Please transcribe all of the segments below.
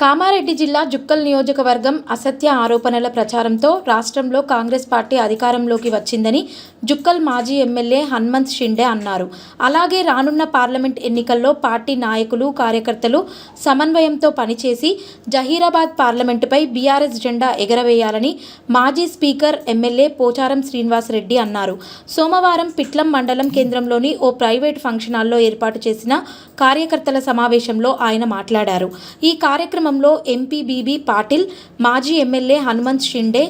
కామారెడ్డి జిల్లా జుక్కల్ నియోజకవర్గం అసత్య ఆరోపణల ప్రచారంతో రాష్ట్రంలో కాంగ్రెస్ పార్టీ అధికారంలోకి వచ్చిందని జుక్కల్ మాజీ ఎమ్మెల్యే హనుమంత్ షిండే అన్నారు. అలాగే రానున్న పార్లమెంట్ ఎన్నికల్లో పార్టీ నాయకులు, కార్యకర్తలు సమన్వయంతో పనిచేసి జహీరాబాద్ పార్లమెంటుపై బీఆర్ఎస్ జెండా ఎగరవేయాలని మాజీ స్పీకర్ ఎమ్మెల్యే పోచారం శ్రీనివాస్ రెడ్డి అన్నారు. సోమవారం పిట్లం మండలం కేంద్రంలోని ఓ ప్రైవేట్ ఫంక్షన్ హాల్లో ఏర్పాటు చేసిన కార్యకర్తల సమావేశంలో ఆయన మాట్లాడారు. ఈ కార్యక్రమంలో ఎంపీ బీబీ పాటిల్, మాజీ ఎమ్మెల్యే హనుమంత్ షిండే,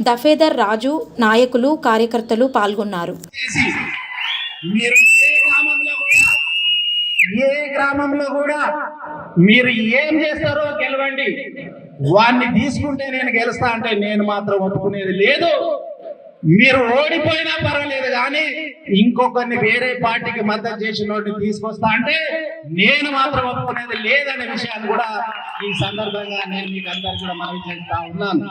దఫేదర్ రాజు, నాయకులు, కార్యకర్తలు పాల్గొన్నారు. ఏ గ్రామంలో కూడా మీరు ఏం చేస్తారో గెలవండి, వాడిని తీసుకుంటే నేను గెలుస్తా అంటే నేను మాత్రం ఒప్పుకునేది లేదు. మీరు ఓడిపోయినా పర్వాలేదు కానీ ఇంకొకరిని వేరే పార్టీకి మద్దతు చేసిన వాడిని తీసుకొస్తా అంటే నేను మాత్రం ఒప్పుకునేది లేదనే విషయాన్ని కూడా ఈ సందర్భంగా నేను మీకు అందరికీ కూడా మనవి చేస్తా ఉన్నాను.